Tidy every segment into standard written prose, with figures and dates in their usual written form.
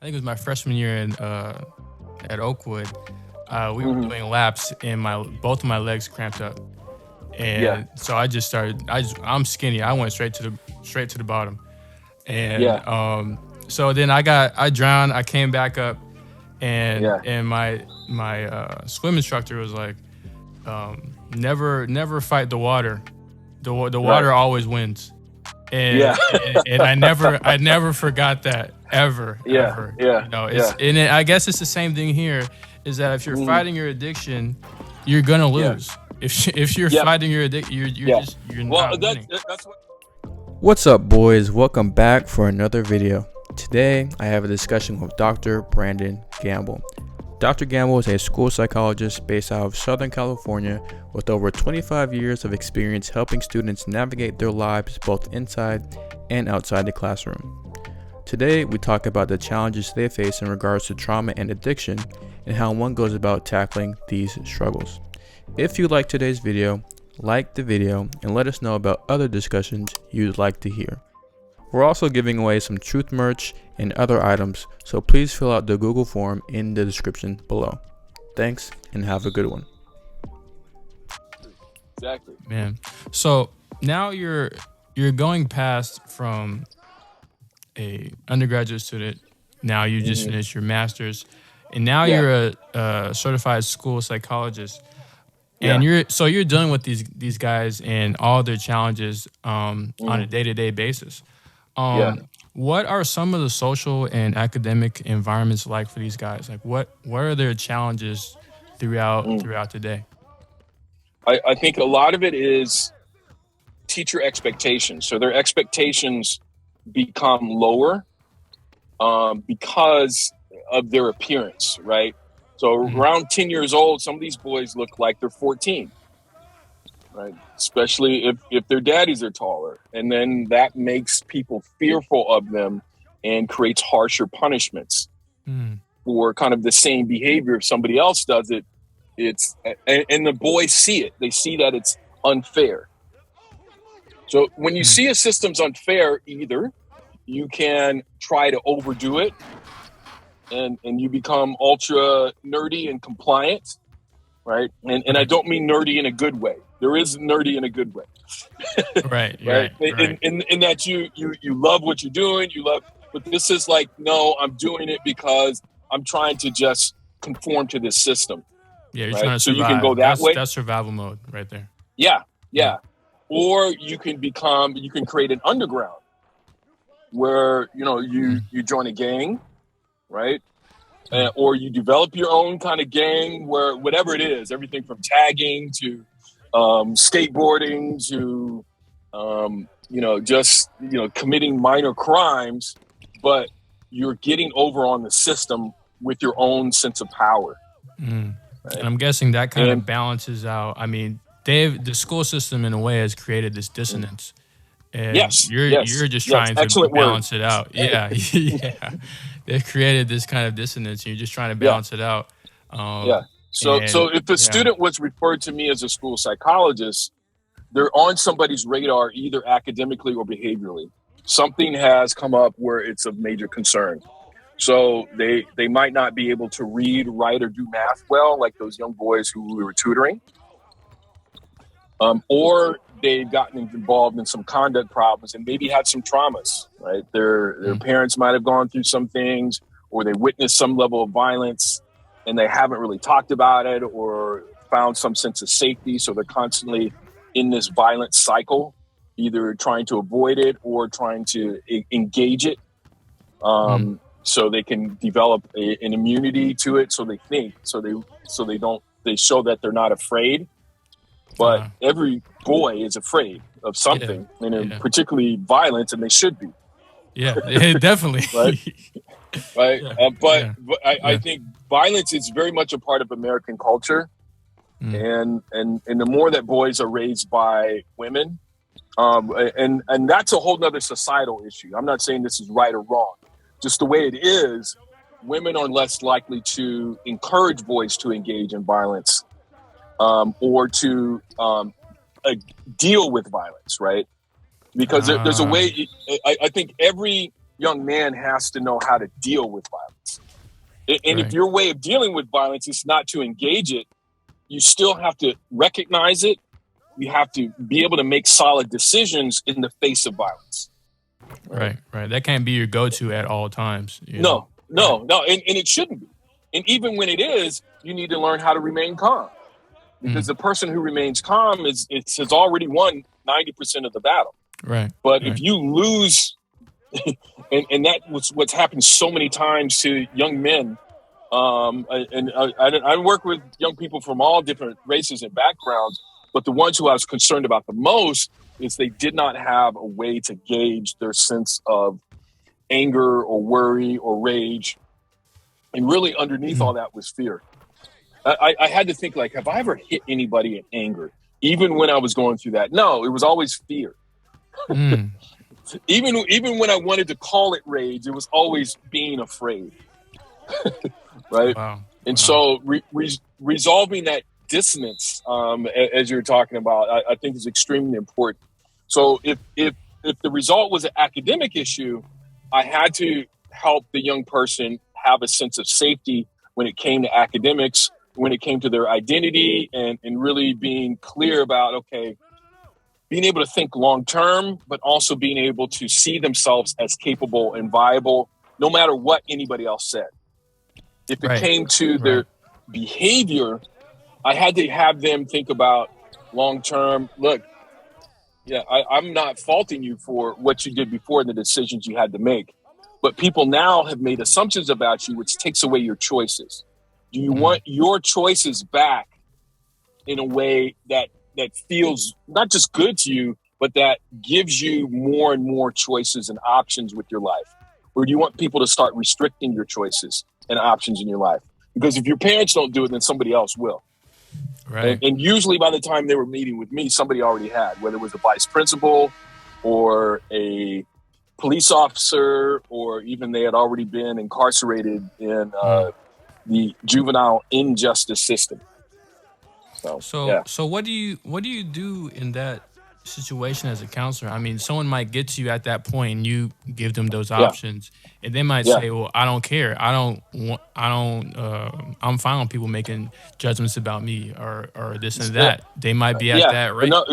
I think it was my freshman year at Oakwood. We were Hmm. doing laps, and my both of my legs cramped up, Yeah, and so I just started. I'm skinny. I went straight to the bottom, and yeah, so then I drowned. I came back up, and yeah, my swim instructor was like, never fight the water. The right. water always wins. Yeah, And I never forgot that yeah, ever. yeah, You know, yeah. I guess it's the same thing here. Is that if you're Hmm. fighting your addiction, you're gonna Yeah, lose. If you're yeah, fighting your addiction, yeah. you're Well, not winning. that's what. What's up, boys? Welcome back for another video. Today, I have a discussion with Dr. Brandon Gamble. Dr. Gamble is a school psychologist based out of Southern California with over 25 years of experience helping students navigate their lives both inside and outside the classroom. Today, we talk about the challenges they face in regards to trauma and addiction and how one goes about tackling these struggles. If you like today's video, like the video and let us know about other discussions you'd like to hear. We're also giving away some truth merch and other items, so please fill out the Google form in the description below. Thanks and have a good one. Exactly. Man. So now you're going past from a undergraduate student. Now you just Hmm. finished your master's, and now Yeah, you're a certified school psychologist. And yeah. you're dealing with these guys and all their challenges on a Hmm. day-to-day basis. Yeah. What are some of the social and academic environments like for these guys? Like what are their challenges Mm. throughout the day? I think a lot of it is teacher expectations. So their expectations become lower because of their appearance, right? So Mm, around 10 years old, some of these boys look like they're 14, right? Especially if their daddies are taller. And then that makes people fearful of them and creates harsher punishments mm, for kind of the same behavior. If somebody else does it, and the boys see it. They see that it's unfair. So when you mm, see a system's unfair, either you can try to overdo it and you become ultra nerdy and compliant, right? And I right, don't mean nerdy in a good way. There is nerdy in a good way, right, right? right, right. In that you love what you're doing, you love, but this is like, no, I'm doing it because I'm trying to just conform to this system, Yeah, you're right? trying to So you can go survive. that way. That's survival mode right there. Yeah, Yeah. yeah. Or you can create an underground where, Mm, you join a gang, right? mm, Or you develop your own kind of gang where whatever it is, everything from tagging to skateboarding to just committing minor crimes, but you're getting over on the system with your own sense of power, mm. And right? I'm guessing that kind And of balances out. I mean, the school system in a way has created this dissonance, and yes, you're yes, just yes, trying to excellent word. balance it out. Yeah, yeah. They've created this kind of dissonance, and you're just trying to Yeah, balance it out. yeah. Um, So and if the yeah, student was referred to me as a school psychologist, they're on somebody's radar either academically or behaviorally. Something has come up where it's of major concern. So they might not be able to read, write, or do math well, like those young boys who we were tutoring, or they've gotten involved in some conduct problems and maybe had some traumas. Right, their mm, parents might have gone through some things, or they witnessed some level of violence, and they haven't really talked about it or found some sense of safety. So they're constantly in this violent cycle, either trying to avoid it or trying to engage it, mm, so they can develop an immunity to it. So they think, so they don't, they show that they're not afraid. But uh, every boy is afraid of yeah, something, and yeah, particularly violence, and they should be, yeah, definitely. right? Right. Yeah, But yeah, I yeah. think violence is very much a part of American culture, Mm, and the more that boys are raised by women, and that's a whole nother societal issue. I'm not saying this is right or wrong, just the way it is. Women are less likely to encourage boys to engage in violence, or to deal with violence, right? Because there's a uh, way. I think every young man has to know how to deal with violence. And if Right. your way of dealing with violence is not to engage it, you still have to recognize it. You have to be able to make solid decisions in the face of violence. Right. That can't be your go-to at all times. You know? No. And it shouldn't be. And even when it is, you need to learn how to remain calm. Because the person who remains calm has already won 90% of the battle. Right. But if you lose, and that was what's happened so many times to young men. I work with young people from all different races and backgrounds, but the ones who I was concerned about the most is they did not have a way to gauge their sense of anger or worry or rage. And really underneath all that was fear. I had to think, like, have I ever hit anybody in anger? Even when I was going through that? No, it was always fear. Even when I wanted to call it rage, it was always being afraid. Right? Wow. And so resolving that dissonance, as you're talking about, I think is extremely important. So if the result was an academic issue, I had to help the young person have a sense of safety when it came to academics, when it came to their identity, and really being clear about, okay, being able to think long term, but also being able to see themselves as capable and viable, no matter what anybody else said. If it came to their behavior, I had to have them think about long term. Look, I'm not faulting you for what you did before and the decisions you had to make. But people now have made assumptions about you, which takes away your choices. Do you want your choices back in a way that feels not just good to you, but that gives you more and more choices and options with your life? Or do you want people to start restricting your choices and options in your life? Because if your parents don't do it, then somebody else will. Right. And usually by the time they were meeting with me, somebody already had, whether it was a vice principal or a police officer, or even they had already been incarcerated in the juvenile injustice system. So what do you do in that situation as a counselor? I mean, someone might get to you at that point and you give them those options, and they might say, well, I don't care. I'm fine with people making judgments about me or this and that. They might be at that rate. No,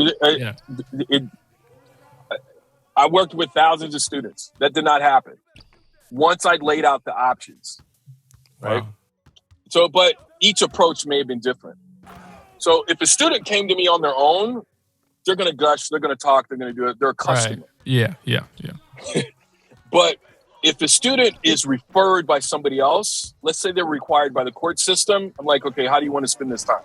I worked with thousands of students. That did not happen. Once I'd laid out the options, right? Wow. So, but each approach may have been different. So if a student came to me on their own, they're going to gush, they're going to talk, they're going to do it. They're accustomed. Right. Yeah. But if a student is referred by somebody else, let's say they're required by the court system, I'm like, okay, how do you want to spend this time?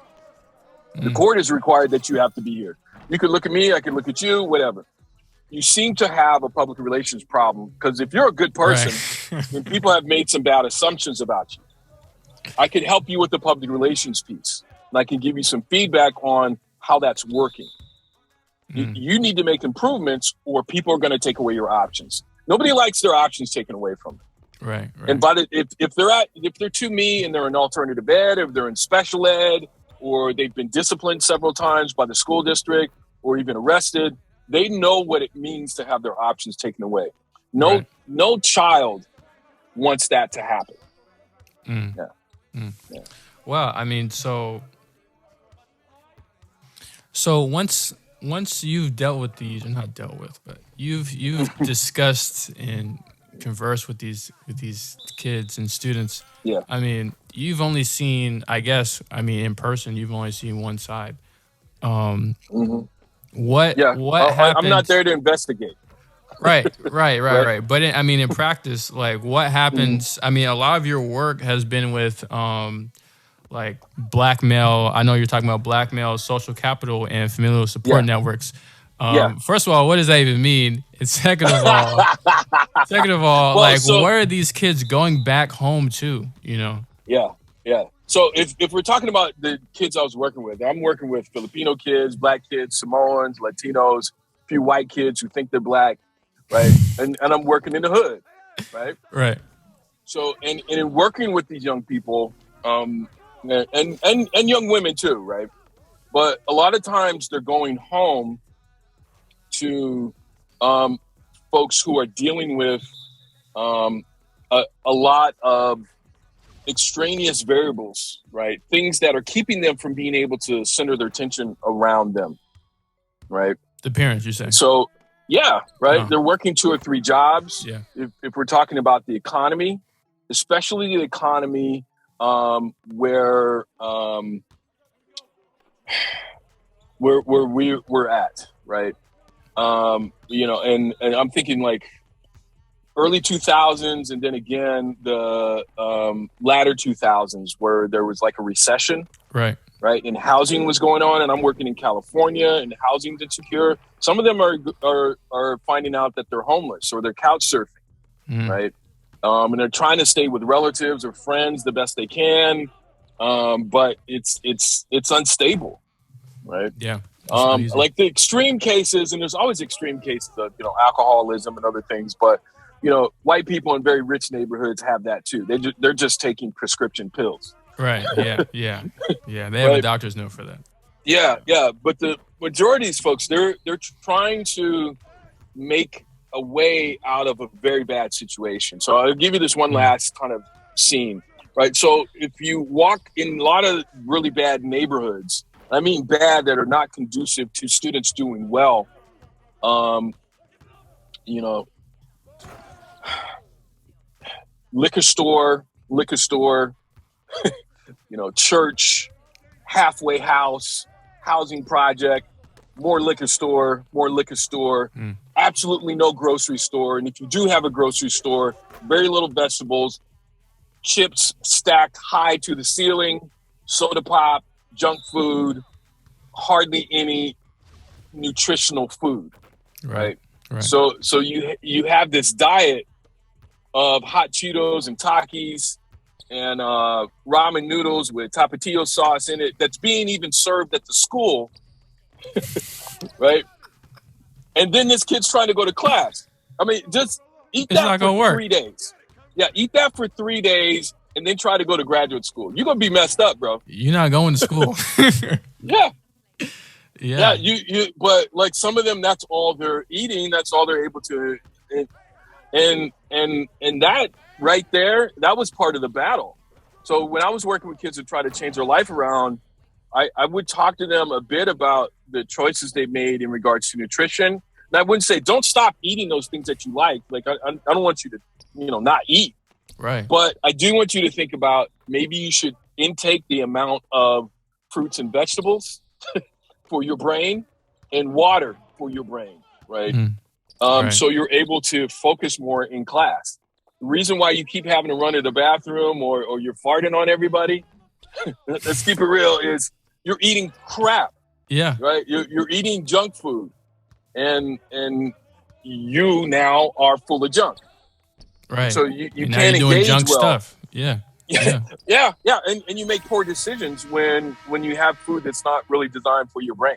The court is required that you have to be here. You could look at me, I can look at you, whatever. You seem to have a public relations problem, because if you're a good person, then people have made some bad assumptions about you. I can help you with the public relations piece, and I can give you some feedback on how that's working. You need to make improvements, or people are going to take away your options. Nobody likes their options taken away from them. Right. And if they're to me and they're in alternative ed, if they're in special ed, or they've been disciplined several times by the school district, or even arrested, they know what it means to have their options taken away. No child wants that to happen. Yeah. Well, I mean, so once you've dealt with these, or not dealt with, but you've discussed and conversed with these kids and students. Yeah. I mean, you've only seen, in person, you've only seen one side. What happens? I'm not there to investigate. Right. But in practice, like, what happens? I mean, a lot of your work has been with like blackmail. I know you're talking about blackmail, social capital, and familial support networks. First of all, what does that even mean? And second of all, where are these kids going back home to? You know? Yeah. So if we're talking about the kids I was working with, I'm working with Filipino kids, Black kids, Samoans, Latinos, a few white kids who think they're Black, right? And I'm working in the hood, right? Right. So and in working with these young people, and young women too, right? But a lot of times they're going home to folks who are dealing with um, a lot of extraneous variables, right? Things that are keeping them from being able to center their attention around them, right? The parents, you say? So, yeah, right. Oh. They're working 2 or 3 jobs. Yeah. If we're talking about the economy, especially the economy where we're at, right? And I'm thinking like early 2000s, and then again the latter 2000s, where there was like a recession, Right. and housing was going on. And I'm working in California, and housing's insecure. Some of them are finding out that they're homeless or they're couch surfing, right? And they're trying to stay with relatives or friends the best they can, but it's unstable, right? Yeah. Like the extreme cases, and there's always extreme cases of alcoholism and other things, but white people in very rich neighborhoods have that too. They're just taking prescription pills. Right. Yeah. They have a doctor's note for that. Yeah. But the majority of these folks, they're trying to make a way out of a very bad situation. So I'll give you this one last kind of scene, right? So if you walk in a lot of really bad neighborhoods, I mean bad, that are not conducive to students doing well, liquor store, church, halfway house, housing project, more liquor store, absolutely no grocery store. And if you do have a grocery store, very little vegetables, chips stacked high to the ceiling, soda pop, junk food, hardly any nutritional food, right? So you have this diet of hot Cheetos and Takis and ramen noodles with tapatio sauce in it that's being even served at the school, right? And then this kid's trying to go to class. I mean, just eat that for 3 days. Yeah, eat that for 3 days and then try to go to graduate school. You're going to be messed up, bro. You're not going to school. Yeah. But like some of them, that's all they're eating. That's all they're able to. And that right there, that was part of the battle. So when I was working with kids to try to change their life around, I would talk to them a bit about the choices they made in regards to nutrition. And I wouldn't say, don't stop eating those things that you like. Like, I don't want you to, not eat. Right. But I do want you to think about maybe you should intake the amount of fruits and vegetables for your brain and water for your brain, right? So you're able to focus more in class. The reason why you keep having to run to the bathroom or you're farting on everybody, let's keep it real, is you're eating crap. Yeah. Right? You're eating junk food. And you now are full of junk. Right. So you and can't now you're doing engage junk well. stuff. Yeah. And you make poor decisions when you have food that's not really designed for your brain.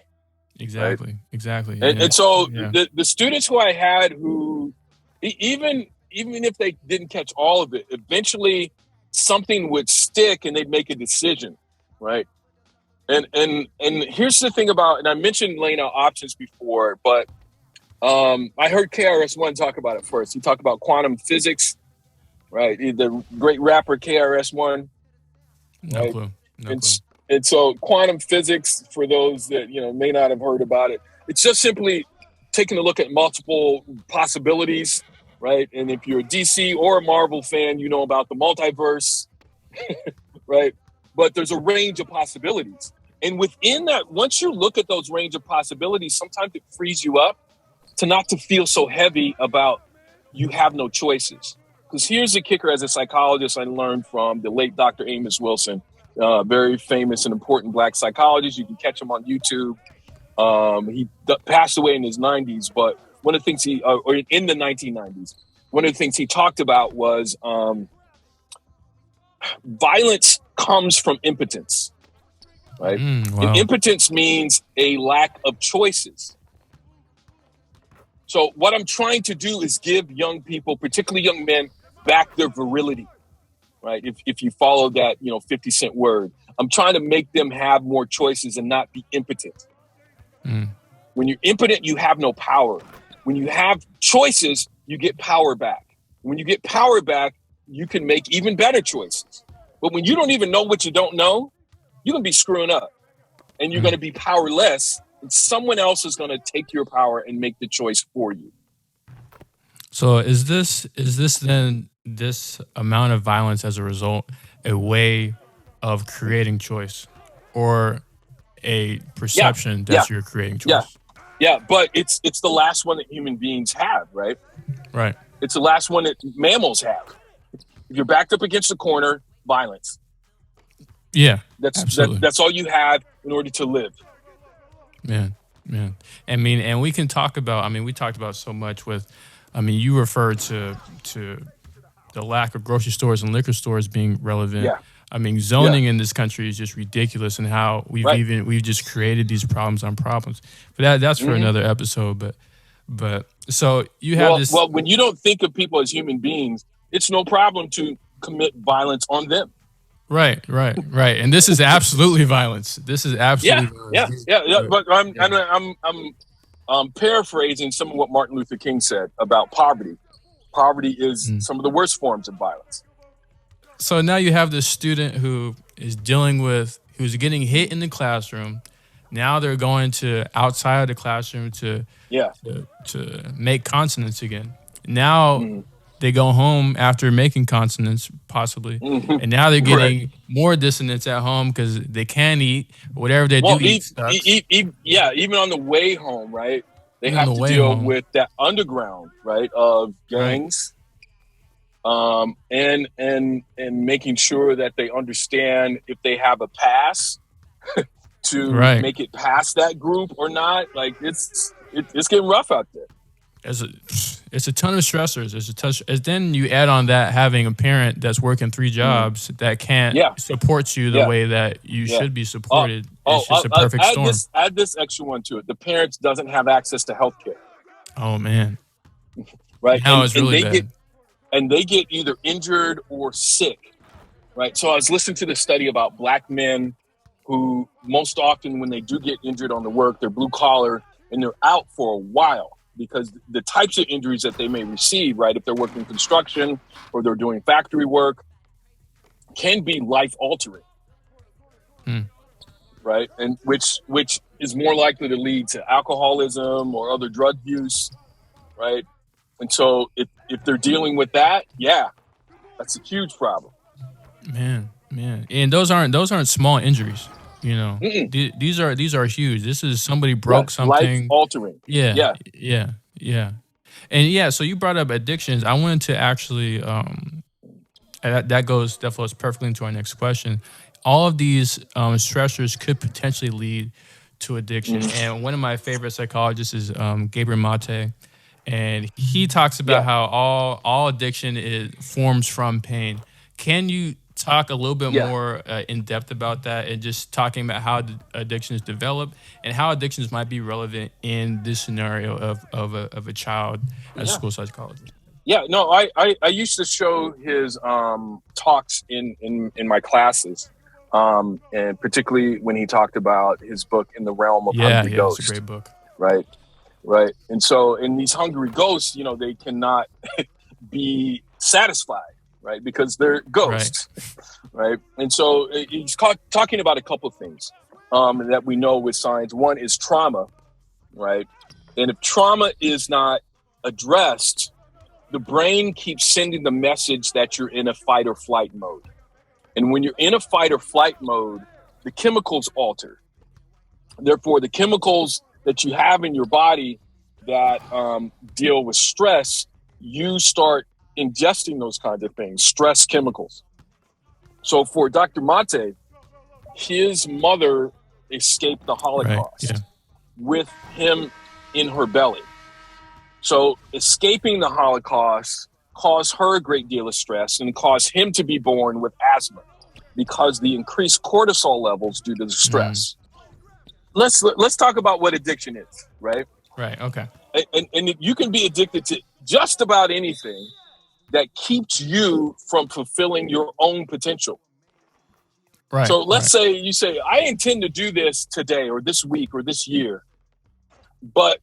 Exactly. And so the students who I had who even if they didn't catch all of it, eventually something would stick and they'd make a decision, right? And here's the thing about, and I mentioned laying out options before, but I heard KRS-One talk about it first. He talked about quantum physics, right? The great rapper KRS-One. No clue. And so quantum physics, for those that may not have heard about it, it's just simply taking a look at multiple possibilities, right? And if you're a DC or a Marvel fan, you know about the multiverse, right? But there's a range of possibilities. And within that, once you look at those range of possibilities, sometimes it frees you up to not to feel so heavy about you have no choices. Because here's the kicker: as a psychologist, I learned from the late Dr. Amos Wilson, very famous and important Black psychologist. You can catch him on YouTube. He passed away in his 90s, but one of the things or in the 1990s, one of the things he talked about was violence comes from impotence, right? Wow. And impotence means a lack of choices. So what I'm trying to do is give young people, particularly young men, back their virility, right? If you follow that, 50 Cent word, I'm trying to make them have more choices and not be impotent. When you're impotent, you have no power. When you have choices, you get power back. When you get power back, you can make even better choices. But when you don't even know what you don't know, you're going to be screwing up, and you're going to be powerless, and someone else is going to take your power and make the choice for you. So is this then this amount of violence as a result a way of creating choice, or a perception that you're creating choice? Yeah, but it's the last one that human beings have, right? Right. It's the last one that mammals have. If you're backed up against the corner, violence. Yeah, that's all you have in order to live. Man. I mean, and we can talk about. I mean, we talked about so much with. I mean, you referred to the lack of grocery stores and liquor stores being relevant. Yeah. I mean, zoning in this country is just ridiculous, and how we've just created these problems on problems. But that's for another episode. But so you have this. Well, when you don't think of people as human beings, it's no problem to commit violence on them. Right. And this is absolutely violence. This is absolutely violence. Yeah. But I'm paraphrasing some of what Martin Luther King said about poverty. Poverty is some of the worst forms of violence. So now you have this student who's getting hit in the classroom. Now they're going to outside of the classroom to make consonants again. Now they go home after making consonants, possibly, and now they're getting more dissonance at home because they can't eat. Whatever they do, even on the way home, right? They have to deal with that underground, right, of gangs, and making sure that they understand if they have a pass to make it past that group or not. Like it's getting rough out there. It's a ton of stressors. Then you add on that having a parent that's working 3 jobs that can't support you the way that you should be supported. It's just a perfect storm. Add this extra one to it. The parents doesn't have access to health care. Oh man. Right. Now it's really bad. They get either injured or sick. Right. So I was listening to the study about Black men who most often when they do get injured on the work, they're blue collar and they're out for a while. Because the types of injuries that they may receive, right, if they're working construction or they're doing factory work, can be life-altering, right? And which is more likely to lead to alcoholism or other drug use, right? And so if they're dealing with that, that's a huge problem. Man, and those aren't small injuries. You know, these are huge. This is somebody broke something. Life altering. Yeah. And so you brought up addictions. I wanted to actually, that flows perfectly into our next question. All of these stressors could potentially lead to addiction. And one of my favorite psychologists is Gabriel Mate. And he talks about how all addiction forms from pain. Can you talk a little bit more in depth about that, and just talking about how addictions develop and how addictions might be relevant in this scenario of a child as a school psychologist? I used to show his talks in my classes, and particularly when he talked about his book In the Realm of Hungry Ghosts. It's a great book. Right. And so in these hungry ghosts, they cannot be satisfied. Right, because they're ghosts, right? And so he's talking about a couple of things that we know with science. One is trauma, right? And if trauma is not addressed, the brain keeps sending the message that you're in a fight or flight mode. And when you're in a fight or flight mode, the chemicals alter. Therefore, the chemicals that you have in your body that deal with stress, you start ingesting those kinds of things, stress chemicals. So for Dr. Mate, his mother escaped the Holocaust with him in her belly. So escaping the Holocaust caused her a great deal of stress and caused him to be born with asthma because the increased cortisol levels due to the stress. Let's talk about what addiction is, right? Right, okay. And you can be addicted to just about anything that keeps you from fulfilling your own potential. Right. So let's say you say, I intend to do this today or this week or this year, but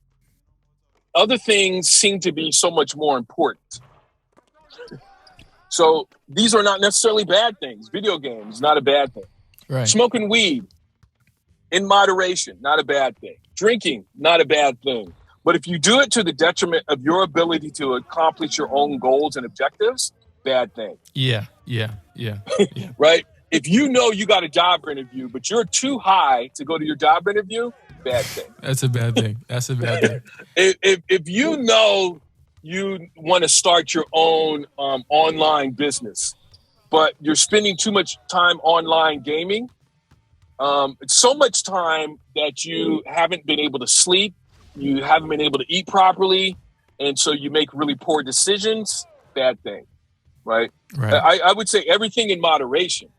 other things seem to be so much more important. So these are not necessarily bad things. Video games, not a bad thing. Right. Smoking weed in moderation, not a bad thing. Drinking, not a bad thing. But if you do it to the detriment of your ability to accomplish your own goals and objectives, bad thing. Yeah. Right? If you know you got a job interview, but you're too high to go to your job interview, bad thing. That's a bad thing. If you know you want to start your own online business, but you're spending too much time online gaming, so much time that you haven't been able to sleep, you haven't been able to eat properly, and so you make really poor decisions, bad thing, right? I would say everything in moderation.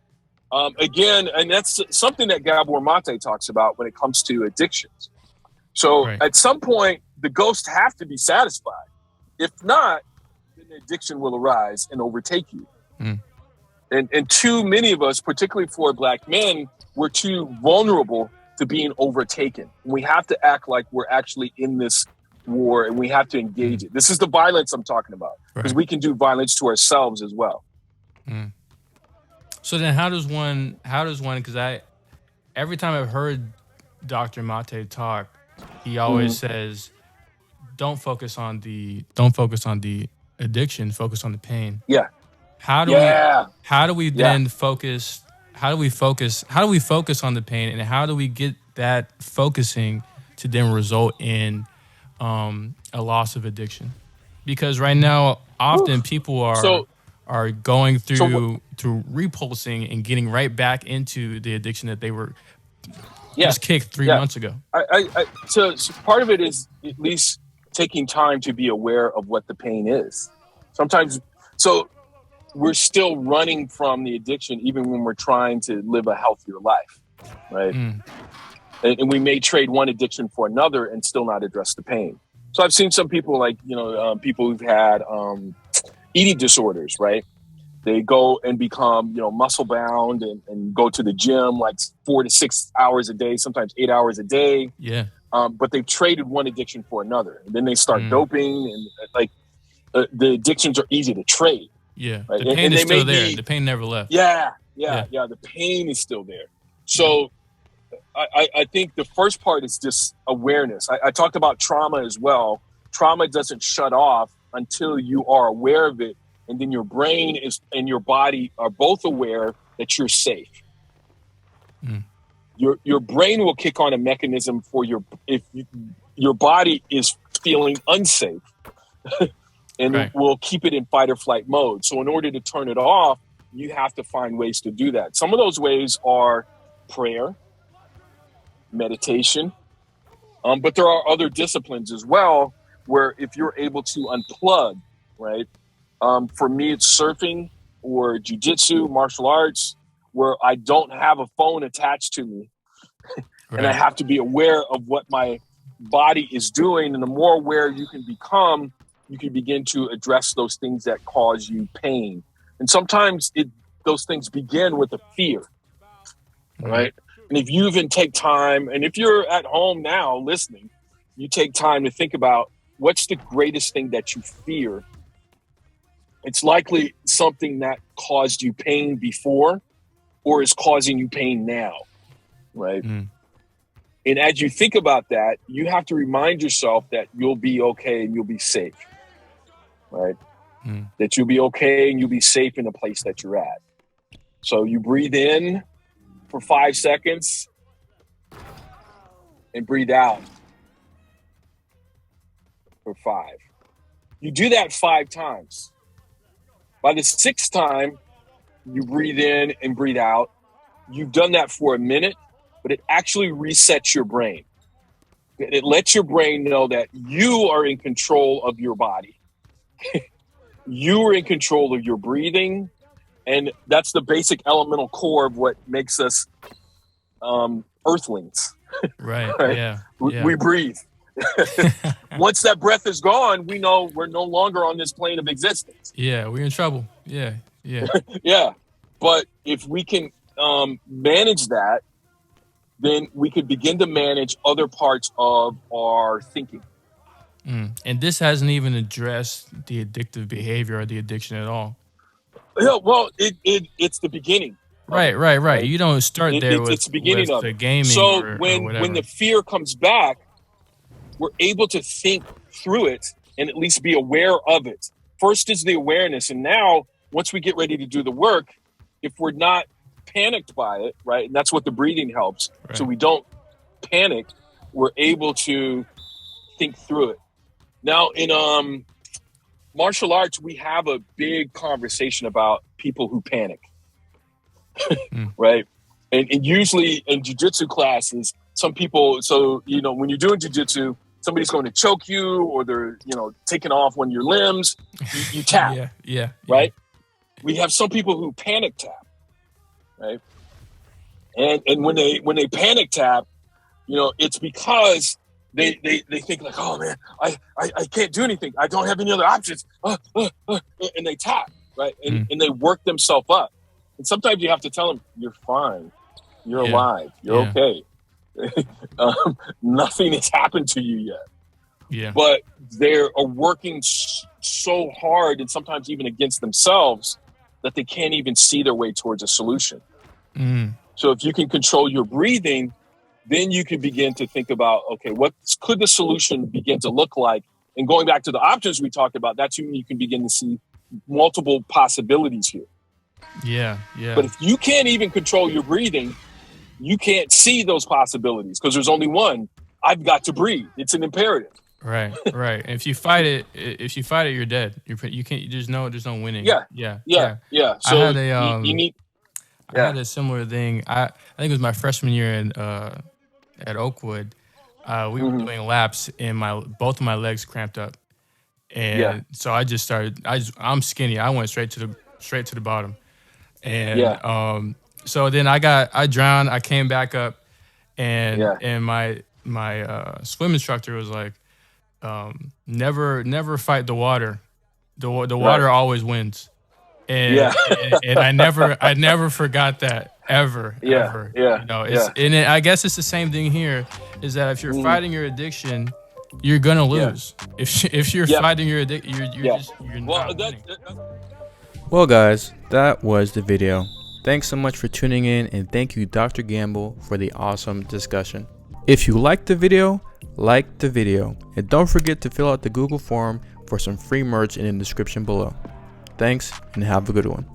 Again, and that's something that Gabor Mate talks about when it comes to addictions. So at some point, the ghosts have to be satisfied. If not, then the addiction will arise and overtake you. And too many of us, particularly for Black men, we're too vulnerable to being overtaken. We have to act like we're actually in this war, and we have to engage it. This is the violence I'm talking about, because we can do violence to ourselves as well. So then how does one, because every time I've heard Dr. Mate talk, he always says, don't focus on the addiction, focus on the pain. Yeah. How do we then focus? How do we focus on the pain, and how do we get that focusing to then result in a loss of addiction? Because right now, often people are going through repulsing and getting right back into the addiction that they were just kicked 3 months ago. So part of it is at least taking time to be aware of what the pain is. Sometimes, so we're still running from the addiction even when we're trying to live a healthier life, right? And we may trade one addiction for another and still not address the pain. So I've seen some people people who've had eating disorders, right? They go and become, muscle bound and go to the gym like 4 to 6 hours a day, sometimes 8 hours a day. Yeah. But they've traded one addiction for another. And then they start doping, and the addictions are easy to trade. Yeah. Right? The pain is still there. The pain never left. Yeah. The pain is still there. So I think the first part is just awareness. I talked about trauma as well. Trauma doesn't shut off until you are aware of it. And then your brain and your body are both aware that you're safe. Your brain will kick on a mechanism for if your body is feeling unsafe, and will keep it in fight or flight mode. So in order to turn it off, you have to find ways to do that. Some of those ways are prayer, meditation, but there are other disciplines as well where if you're able to unplug, right? For me, it's surfing or jujitsu, martial arts, where I don't have a phone attached to me. And I have to be aware of what my body is doing. And the more aware you can become, you can begin to address those things that cause you pain. And sometimes those things begin with a fear, right? And if you even take time, and if you're at home now listening, you take time to think about what's the greatest thing that you fear. It's likely something that caused you pain before or is causing you pain now, right? And as you think about that, you have to remind yourself that you'll be okay and you'll be safe, right? That you'll be okay and you'll be safe in the place that you're at. So you breathe in for 5 seconds and breathe out for 5. You do that 5 times. By the 6th time, you breathe in and breathe out. You've done that for a minute, but it actually resets your brain. It lets your brain know that you are in control of your body. You are in control of your breathing. And that's the basic elemental core of what makes us earthlings. Right. Yeah. We breathe. Once that breath is gone, we know we're no longer on this plane of existence. Yeah, we're in trouble. Yeah. Yeah. But if we can manage that, then we could begin to manage other parts of our thinking. And this hasn't even addressed the addictive behavior or the addiction at all. Yeah, well, it's the beginning. Right. You don't start there it's the beginning of the it. gaming So or when whatever. the fear comes back, we're able to think through it and at least be aware of it. First is the awareness, and now once we get ready to do the work, if we're not panicked by it, right, and that's what the breathing helps, so we don't panic, we're able to think through it. Now in martial arts, we have a big conversation about people who panic. Right? And usually in jiu-jitsu classes, some people, so, when you're doing jiu-jitsu, somebody's going to choke you or they're, taking off one of your limbs, you tap. Yeah. Right? We have some people who panic tap, right? And when they panic tap, it's because they think like, oh man, I can't do anything. I don't have any other options. And they tap, right? And they work themselves up. And sometimes you have to tell them, you're fine. You're alive. You're okay. Nothing has happened to you yet. Yeah. But they're working so hard and sometimes even against themselves that they can't even see their way towards a solution. So if you can control your breathing, then you can begin to think about, okay, what could the solution begin to look like? And going back to the options we talked about, that's when you can begin to see multiple possibilities here. Yeah. But if you can't even control your breathing, you can't see those possibilities because there's only one. I've got to breathe. It's an imperative. Right. And if you fight it, you're dead. You can't. There's no winning. Yeah. So I had you need. I had a similar thing. I think it was my freshman year at Oakwood. We were doing laps and both of my legs cramped up, and so I just started. I'm skinny. I went straight to the bottom. And so then I drowned. I came back up, and my swim instructor was like, never fight the water. The water always wins. And I never forgot that ever. I guess it's the same thing here. Is that if you're fighting your addiction, you're gonna lose. If you're fighting your addiction, you're not winning. Well guys, that was the video. Thanks so much for tuning in, and thank you Dr. Gamble for the awesome discussion. If you liked the video, like the video, and don't forget to fill out the Google form for some free merch in the description below. Thanks and have a good one.